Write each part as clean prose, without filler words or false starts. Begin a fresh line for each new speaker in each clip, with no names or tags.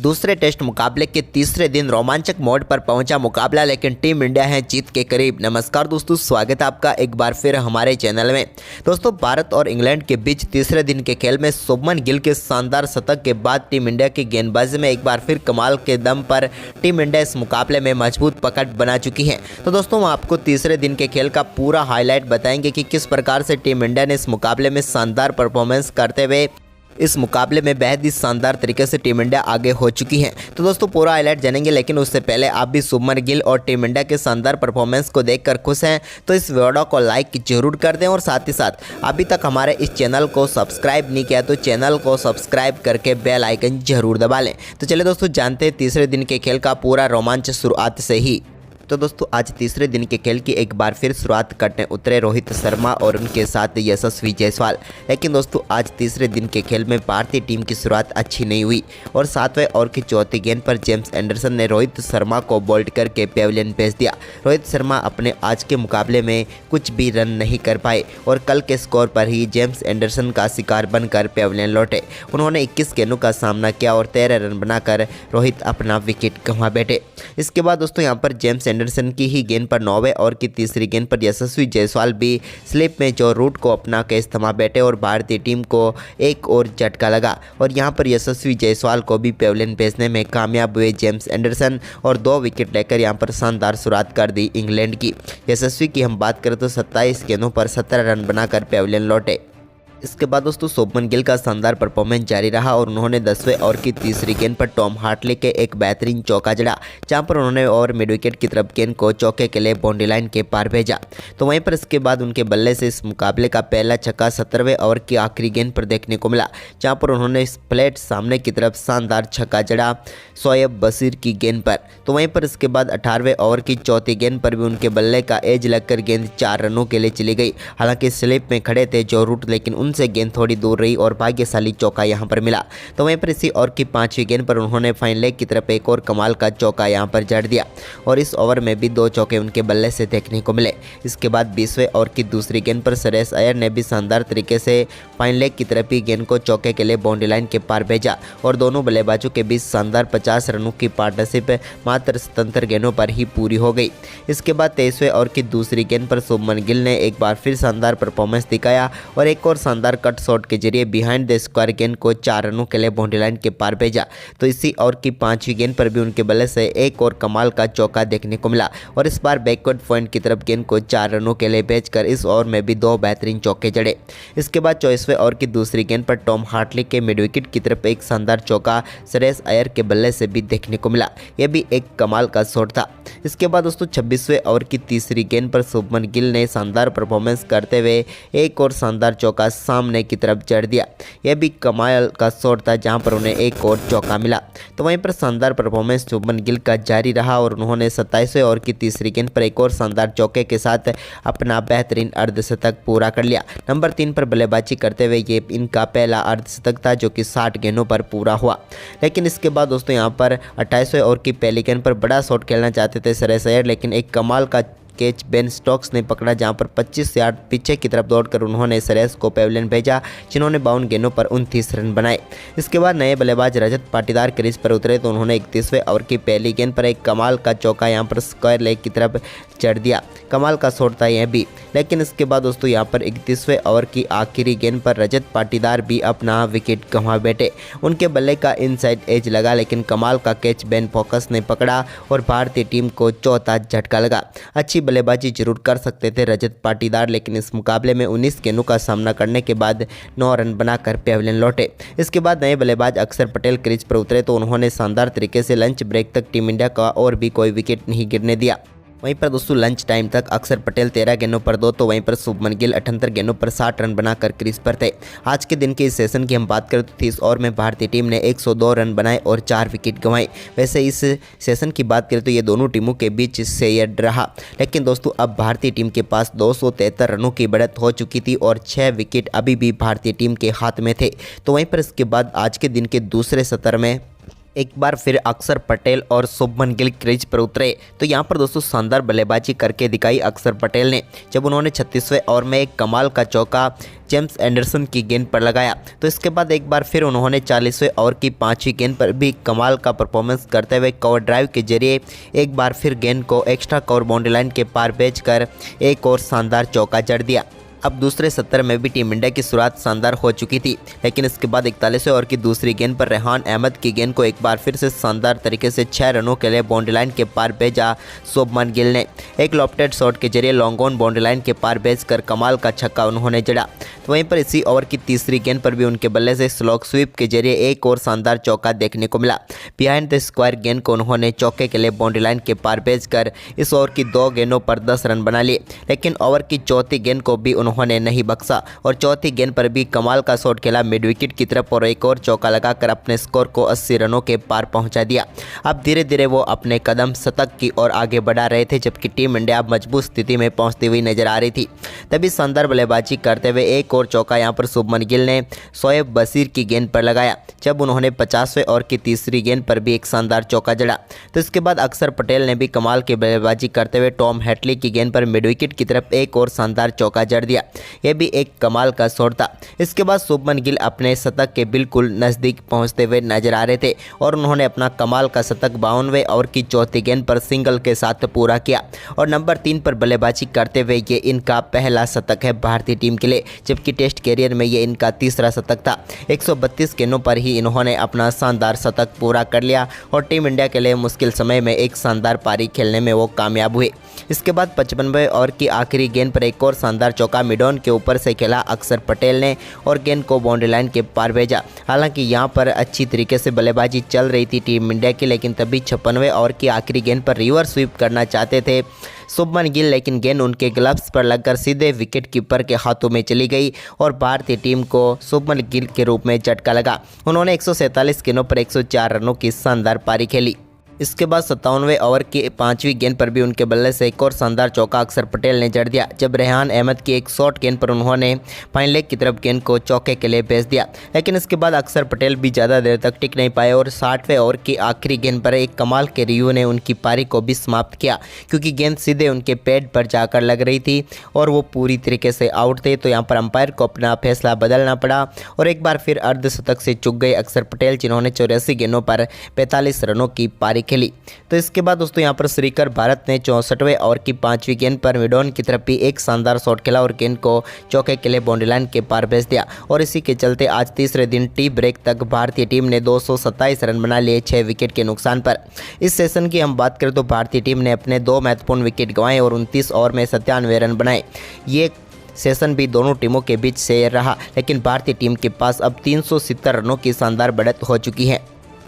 दूसरे टेस्ट मुकाबले के तीसरे दिन रोमांचक मोड़ पर पहुंचा मुकाबला, लेकिन टीम इंडिया है जीत के करीब। नमस्कार दोस्तों, स्वागत है आपका एक बार फिर हमारे चैनल में। दोस्तों, भारत और इंग्लैंड के बीच तीसरे दिन के खेल में शुभमन गिल के शानदार शतक के बाद टीम इंडिया की गेंदबाजी में एक बार फिर कमाल के दम पर टीम इंडिया इस मुकाबले में मजबूत पकड़ बना चुकी है। तो दोस्तों, हम आपको तीसरे दिन के खेल का पूरा हाईलाइट बताएंगे कि किस प्रकार से टीम इंडिया ने इस मुकाबले में शानदार परफॉर्मेंस करते हुए इस मुकाबले में बेहद ही शानदार तरीके से टीम इंडिया आगे हो चुकी है। तो दोस्तों, पूरा हाईलाइट जानेंगे, लेकिन उससे पहले आप भी शुभमन गिल और टीम इंडिया के शानदार परफॉर्मेंस को देखकर खुश हैं तो इस वीडियो को लाइक जरूर कर दें और साथ ही साथ अभी तक हमारे इस चैनल को सब्सक्राइब नहीं किया तो चैनल को सब्सक्राइब करके बेल आइकन जरूर दबा लें। तो चलिए दोस्तों, जानते हैं तीसरे दिन के खेल का पूरा रोमांच शुरुआत से ही। तो दोस्तों, आज तीसरे दिन के खेल की एक बार फिर शुरुआत करने उतरे रोहित शर्मा और उनके साथ यशस्वी जायसवाल। लेकिन दोस्तों, आज तीसरे दिन के खेल में भारतीय टीम की शुरुआत अच्छी नहीं हुई और 7वें ओवर की चौथी गेंद पर जेम्स एंडरसन ने रोहित शर्मा को बोल्ड करके पेविलियन भेज दिया। रोहित शर्मा अपने आज के मुकाबले में कुछ भी रन नहीं कर पाए और कल के स्कोर पर ही जेम्स एंडरसन का शिकार बनकर पेविलियन लौटे। उन्होंने 21 गेंदों का सामना किया और 13 रन बनाकर रोहित अपना विकेट गंवा बैठे। इसके बाद दोस्तों, यहाँ पर जेम्स एंडरसन की ही गेंद पर 9वें ओवर की तीसरी गेंद पर यशस्वी जायसवाल भी स्लिप में जो रूट को अपना कैच थमा बैठे और भारतीय टीम को एक और झटका लगा और यहां पर यशस्वी जायसवाल को भी पेविलियन भेजने में कामयाब हुए जेम्स एंडरसन और 2 विकेट लेकर यहां पर शानदार शुरुआत कर दी इंग्लैंड की। यशस्वी की हम बात करें तो 27 गेंदों पर 17 रन बनाकर पेविलियन लौटे। इसके बाद दोस्तों, शुभमन गिल का शानदार परफॉर्मेंस जारी रहा और उन्होंने 10वें ओवर की तीसरी गेंद पर टॉम हार्टले के एक बेहतरीन चौका जड़ा, जहां पर उन्होंने ओवर मिड विकेट की तरफ गेंद को चौके के लिए बाउंड्री लाइन के पार भेजा। तो वहीं पर इसके बाद उनके बल्ले से इस मुकाबले का पहला छक्का 17वें ओवर की आखिरी गेंद पर देखने को मिला, जहां पर उन्होंने प्लेट सामने की तरफ शानदार छक्का जड़ा शोएब बशीर की गेंद पर। तो वहीं पर इसके बाद 18वें ओवर की चौथी गेंद पर भी उनके बल्ले का एज लगकर गेंद 4 रनों के लिए चली गई। हालांकि स्लिप में खड़े थे जो रूट, लेकिन से गेंद थोड़ी दूर रही और भाग्यशाली चौका यहां पर मिला। तो वहीं पर इसी ओवर की 5वीं गेंद पर उन्होंने फाइन लेग की तरफ एक और कमाल का चौका यहां पर जड़ दिया और इस ओवर में भी 2 चौके उनके बल्ले से देखने को मिले। इसके बाद 20वें ओवर की दूसरी गेंद पर श्रेयस अय्यर ने भी शानदार तरीके से फाइन लेग की तरफ ही गेंद को चौके के लिए बाउंड्री लाइन के पार भेजा और दोनों बल्लेबाजों के बीच शानदार 50 रनों की पार्टनरशिप मात्र 77 गेंदों पर ही पूरी हो गई। इसके बाद 23वें ओवर की दूसरी गेंद पर शुभमन गिल ने एक बार फिर शानदार परफॉर्मेंस दिखाया और एक और शानदार कट शॉट के जरिए बिहाइंड द स्क्वायर गेंद को 4 रनों के लिए बाउंड्री लाइन के पार भेजा। तो इसी ओवर की 5वीं गेंद पर भी उनके बल्ले से एक और कमाल का चौका देखने को मिला और इस बार बैकवर्ड पॉइंट की तरफ गेंद को 4 रनों के लिए भेजकर इस ओवर में भी 2 बेहतरीन चौके जड़े। इसके बाद 24वें ओवर की दूसरी गेंद पर टॉम हार्टले के मिड विकेट की तरफ एक शानदार चौका श्रेयस अय्यर के बल्ले से भी देखने को मिला। यह भी एक कमाल का शॉट था। इसके बाद दोस्तों, 26वें ओवर की तीसरी गेंद पर शुभमन गिल ने शानदार परफॉर्मेंस करते हुए एक और शानदार चौका सामने की तरफ जड़ दिया। यह भी कमाल का शॉट था, जहां पर उन्हें एक और चौका मिला। तो वहीं पर शानदार परफॉर्मेंस शुभमन गिल का जारी रहा और उन्होंने 27वें ओवर की तीसरी गेंद पर एक और शानदार चौके के साथ अपना बेहतरीन अर्धशतक पूरा कर लिया। नंबर 3 पर बल्लेबाजी करते हुए ये इनका पहला अर्धशतक था, जो कि 60 गेंदों पर पूरा हुआ। लेकिन इसके बाद दोस्तों, यहाँ पर 28वें ओवर की पहली गेंद पर बड़ा शॉट खेलना चाहते थे श्रेयस अय्यर, लेकिन एक कमाल का कैच बेन स्टोक्स ने पकड़ा, जहां पर 25 यार्ड पीछे की तरफ दौड़कर उन्होंने श्रेयस को पेविलियन भेजा, जिन्होंने 52 गेंदों पर 29 रन बनाए। इसके बाद नए बल्लेबाज रजत पाटीदार क्रीज पर उतरे तो उन्होंने 31वें ओवर की पहली गेंद पर एक कमाल का चौका यहां पर स्क्वायर लेग की तरफ चढ़ दिया। कमाल का शॉट था यह भी। लेकिन इसके बाद दोस्तों, यहां पर 31वें ओवर की आखिरी गेंद पर रजत पाटीदार भी अपना विकेट गंवा बैठे। उनके बल्ले का इनसाइड एज लगा, लेकिन कमाल का कैच बेन फोकस ने पकड़ा और भारतीय टीम को चौथा झटका लगा। अच्छी बल्लेबाजी जरूर कर सकते थे रजत पाटीदार, लेकिन इस मुकाबले में 19 गेंदों का सामना करने के बाद 9 रन बनाकर पेविलियन लौटे। इसके बाद नए बल्लेबाज अक्षर पटेल क्रीज पर उतरे तो उन्होंने शानदार तरीके से लंच ब्रेक तक टीम इंडिया का और भी कोई विकेट नहीं गिरने दिया। वहीं पर दोस्तों, लंच टाइम तक अक्षर पटेल 13 गेंदों पर 2 तो वहीं पर शुभमन गिल 78 गेंदों पर 60 रन बनाकर क्रीज पर थे। आज के दिन के इस सेशन की हम बात करें तो 30 ओवर में भारतीय टीम ने 102 रन बनाए और 4 विकेट गंवाए। वैसे इस सेशन की बात करें तो ये दोनों टीमों के बीच शेयर रहा, लेकिन दोस्तों अब भारतीय टीम के पास 273 रनों की बढ़त हो चुकी थी और 6 विकेट अभी भी भारतीय टीम के हाथ में थे। तो वहीं पर इसके बाद आज के दिन के दूसरे सत्र में एक बार फिर अक्षर पटेल और शुभमन गिल क्रीज पर उतरे तो यहाँ पर दोस्तों शानदार बल्लेबाजी करके दिखाई अक्षर पटेल ने, जब उन्होंने 36वें ओवर में एक कमाल का चौका जेम्स एंडरसन की गेंद पर लगाया। तो इसके बाद एक बार फिर उन्होंने 40वें ओवर की 5वीं गेंद पर भी कमाल का परफॉर्मेंस करते हुए कवर ड्राइव के जरिए एक बार फिर गेंद को एक्स्ट्रा कवर बाउंड्री लाइन के पार भेजकर एक और शानदार चौका जड़ दिया। अब दूसरे 70 में भी टीम इंडिया की शुरुआत शानदार हो चुकी थी, लेकिन इसके बाद 41वें ओवर की दूसरी गेंद पर रेहान अहमद की गेंद को एक बार फिर से शानदार तरीके से 6 रनों के लिए बाउंड्री लाइन के पार भेजा शुभमन गिल ने। एक लॉफ्टेड शॉट के जरिए लॉन्ग ऑन बाउंड्री लाइन के पार भेजकर कमाल का छक्का उन्होंने जड़ा। तो वहीं पर इसी ओवर की तीसरी गेंद पर भी उनके बल्ले से स्लॉग स्वीप के जरिए एक और शानदार चौका देखने को मिला। बिहाइंड द स्क्वायर गेंद को उन्होंने चौके के लिए बाउंड्री लाइन के पार भेजकर इस ओवर की 2 गेंदों पर 10 रन बना लिए, लेकिन ओवर की चौथी गेंद को भी उन्होंने नहीं बख्शा और चौथी गेंद पर भी कमाल का शॉट खेला मिड विकेट की तरफ और एक और चौका लगाकर अपने स्कोर को 80 रनों के पार पहुंचा दिया। अब धीरे धीरे वो अपने कदम शतक की ओर आगे बढ़ा रहे थे, जबकि टीम इंडिया मजबूत स्थिति में पहुंचती हुई नजर आ रही थी। तभी शानदार बल्लेबाजी करते हुए एक और चौका यहां पर शुभमन गिल ने शोएब बशीर की गेंद पर लगाया, जब उन्होंने 50वें ओवर की तीसरी गेंद पर भी एक शानदार चौका जड़ा। तो इसके बाद अक्षर पटेल ने भी कमाल की बल्लेबाजी करते हुए टॉम हैटली की गेंद पर मिड विकेट की तरफ एक और शानदार चौका जड़ दिया। यह भी एक कमाल का शॉट था। इसके बाद शुभमन गिल अपने शतक के बिल्कुल नज़दीक पहुंचते हुए नजर आ रहे थे और उन्होंने अपना कमाल का शतक 52वें ओवर की चौथी गेंद पर सिंगल के साथ पूरा किया और नंबर 3 पर बल्लेबाजी करते हुए ये इनका पहला शतक है भारतीय टीम के लिए, जबकि टेस्ट कैरियर में ये इनका तीसरा शतक था। 132 गेंदों पर ही इन्होंने अपना शानदार शतक पूरा कर लिया और टीम इंडिया के लिए मुश्किल समय में एक शानदार पारी खेलने में वो कामयाब हुए। इसके बाद 55वें ओवर की आखिरी गेंद पर एक और शानदार चौका मिडॉन के ऊपर से खेला अक्षर पटेल ने और गेंद को बाउंड्री लाइन के पार भेजा। हालांकि यहां पर अच्छी तरीके से बल्लेबाजी चल रही थी टीम इंडिया की, लेकिन तभी 56वें ओवर की आखिरी गेंद पर रिवर्स स्वीप करना चाहते थे शुभमन गिल, लेकिन गेंद उनके ग्लव्स पर लगकर सीधे विकेट कीपर के हाथों में चली गई और भारतीय टीम को शुभमन गिल के रूप में झटका लगा। उन्होंने 147 गेंदों पर 104 रनों की शानदार पारी खेली। इसके बाद 57वें ओवर की 5वीं गेंद पर भी उनके बल्ले से एक और शानदार चौका अक्षर पटेल ने जड़ दिया, जब रेहान अहमद की एक शॉर्ट गेंद पर उन्होंने फाइन लेग की तरफ गेंद को चौके के लिए भेज दिया। लेकिन इसके बाद अक्षर पटेल भी ज़्यादा देर तक टिक नहीं पाए और 60वें ओवर की आखिरी गेंद पर एक कमाल के रिव्यू ने उनकी पारी को भी समाप्त किया, क्योंकि गेंद सीधे उनके पैड पर जाकर लग रही थी और वो पूरी तरीके से आउट थे। तो यहाँ पर अंपायर को अपना फैसला बदलना पड़ा और एक बार फिर अर्धशतक से चूक गए अक्षर पटेल, जिन्होंने 84 गेंदों पर 45 रनों की पारी खेली। तो इसके बाद दोस्तों यहाँ पर श्रीकर भारत ने 64वें ओवर की 5वीं गेंद पर मिडॉन की तरफ भी एक शानदार शॉट खेला और गेंद को चौके के लिए बाउंड्री लाइन के पार भेज दिया और इसी के चलते आज तीसरे दिन टी ब्रेक तक भारतीय टीम ने 227 रन बना लिए 6 विकेट के नुकसान पर। इस सेशन की हम बात करें तो भारतीय टीम ने अपने 2 महत्वपूर्ण विकेट गंवाए और 29 ओवर में 97 रन बनाए। ये सेशन भी दोनों टीमों के बीच शेयर रहा, लेकिन भारतीय टीम के पास अब 370 रनों की शानदार बढ़त हो चुकी है।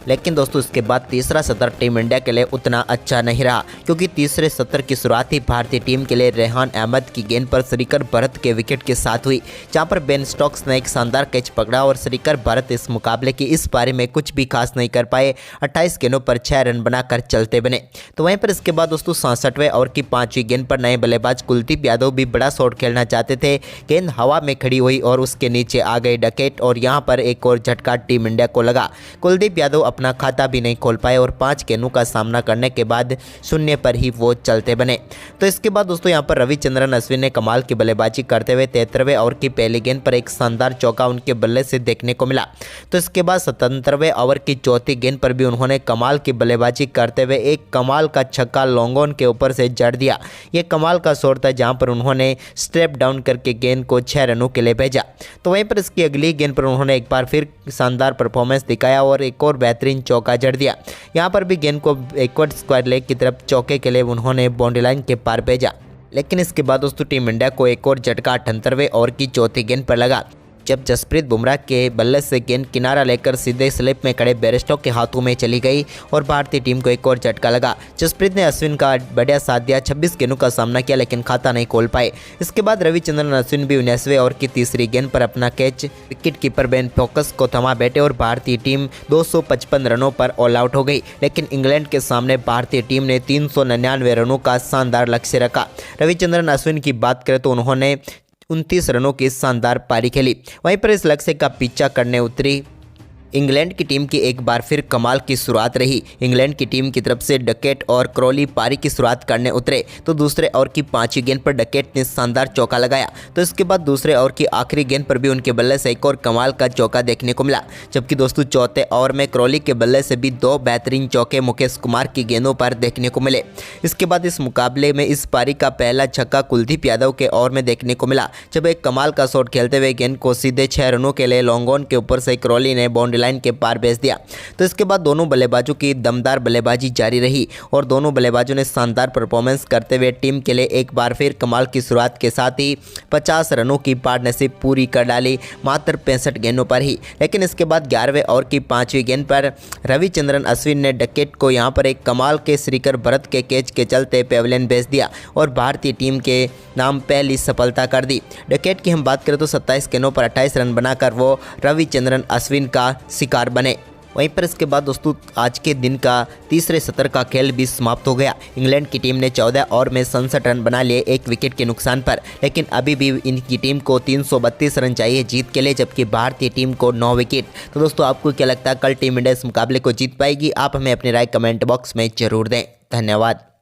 लेकिन दोस्तों इसके बाद तीसरा सत्र टीम इंडिया के लिए उतना अच्छा नहीं रहा, क्योंकि तीसरे सत्र की शुरुआत ही भारतीय टीम के लिए रेहान अहमद की गेंद पर श्रीकर भरत के विकेट के साथ हुई, जहां पर बेन स्टोक्स ने एक शानदार कैच पकड़ा और श्रीकर भरत इस मुकाबले की इस पारी में कुछ भी खास नहीं कर पाए। 28 गेंदों पर 6 रन बनाकर चलते बने। तो वहीं पर इसके बाद दोस्तों 67वें ओवर की 5वीं गेंद पर नए बल्लेबाज कुलदीप यादव भी बड़ा शॉट खेलना चाहते थे। गेंद हवा में खड़ी हुई और उसके नीचे आ गए डकेट और यहाँ पर एक और झटका टीम इंडिया को लगा। कुलदीप यादव अपना खाता भी नहीं खोल पाए और 5 गेंदों का सामना करने के बाद शून्य पर ही वो चलते बने। तो इसके बाद दोस्तों यहाँ पर रविचंद्रन अश्विन ने कमाल की बल्लेबाजी करते हुए 73वें ओवर की पहली गेंद पर एक शानदार चौका उनके बल्ले से देखने को मिला। तो इसके बाद 77वें ओवर की चौथी गेंद पर भी उन्होंने कमाल की बल्लेबाजी करते हुए एक कमाल का छक्का लॉन्ग ऑन के ऊपर से जड़ दिया। ये कमाल का शॉट था, जहां पर उन्होंने स्टेप डाउन करके गेंद को 6 रनों के लिए भेजा। तो वहीं पर इसकी अगली गेंद पर उन्होंने एक बार फिर शानदार परफॉर्मेंस दिखाया और एक और बेहतरीन चौका जड़ दिया। यहाँ पर भी गेंद को बैकवर्ड स्क्वायर लेग की तरफ चौके के लिए उन्होंने बाउंड्री लाइन के पार भेजा। लेकिन इसके बाद दोस्तों टीम इंडिया को एक और झटका 78वें ओवर की चौथी गेंद पर लगा, जब जसप्रीत बुमराह के बल्ले से गेंद किनारा लेकर सीधे स्लिप में खड़े बेयरस्टो के हाथों में चली गई और भारतीय टीम को एक और झटका लगा। जसप्रीत ने अश्विन का बढ़िया साथ दिया, 26 गेंदों का सामना किया, लेकिन खाता नहीं खोल पाए। इसके बाद रविचंद्रन अश्विन भी 19वें ओवर की तीसरी गेंद पर अपना catch wicket keeper Ben focus को थमा बैठे और भारतीय टीम 255 रनों पर ऑल आउट हो गई। लेकिन इंग्लैंड के सामने भारतीय टीम ने 399 रनों का शानदार लक्ष्य रखा। रविचंद्रन अश्विन की बात करें तो उन्होंने 29 रनों की शानदार पारी खेली। वहीं पर इस लक्ष्य का पीछा करने उतरी इंग्लैंड की टीम की एक बार फिर कमाल की शुरुआत रही। इंग्लैंड की टीम की तरफ से डकेट और क्रॉली पारी की शुरुआत करने उतरे तो दूसरे ओवर की 5वीं गेंद पर डकेट ने शानदार चौका लगाया। तो इसके बाद दूसरे ओवर की आखिरी गेंद पर भी उनके बल्ले से एक और कमाल का चौका देखने को मिला। जबकि दोस्तों चौथे ओवर में क्रॉली के बल्ले से भी 2 बेहतरीन चौके मुकेश कुमार की गेंदों पर देखने को मिले। इसके बाद इस मुकाबले में इस पारी का पहला छक्का कुलदीप यादव के ओवर में देखने को मिला, जब एक कमाल का शॉट खेलते हुए गेंद को सीधे 6 रनों के लिए लॉन्ग ऑन के ऊपर से क्रॉली ने बाउंड्री लाइन के पार भेज दिया। तो इसके बाद दोनों बल्लेबाजों की दमदार बल्लेबाजी जारी रही और दोनों बल्लेबाजों ने शानदार परफॉर्मेंस करते हुए टीम के लिए एक बार फिर कमाल की शुरुआत के साथ ही 50 रनों की पार्टनरशिप पूरी कर डाली, मात्र 65 गेंदों पर ही। लेकिन इसके बाद 11वें ओवर की 5वीं गेंद पर रविचंद्रन अश्विन ने डकेट को यहां पर एक कमाल के श्रीकर भरत के कैच के चलते पेविलियन भेज दिया और भारतीय टीम के नाम पहली सफलता कर दी। डकेट की हम बात करें तो 27 गेंदों पर 28 रन बनाकर वो रविचंद्रन अश्विन का शिकार बने। वहीं पर इसके बाद दोस्तों आज के दिन का तीसरे सत्र का खेल भी समाप्त हो गया। इंग्लैंड की टीम ने 14 ओवर में 67 रन बना लिए 1 विकेट के नुकसान पर, लेकिन अभी भी इनकी टीम को 332 रन चाहिए जीत के लिए, जबकि भारतीय टीम को 9 विकेट। तो दोस्तों आपको क्या लगता है कल टीम इंडिया इस मुकाबले को जीत पाएगी? आप हमें अपनी राय कमेंट बॉक्स में जरूर दें। धन्यवाद।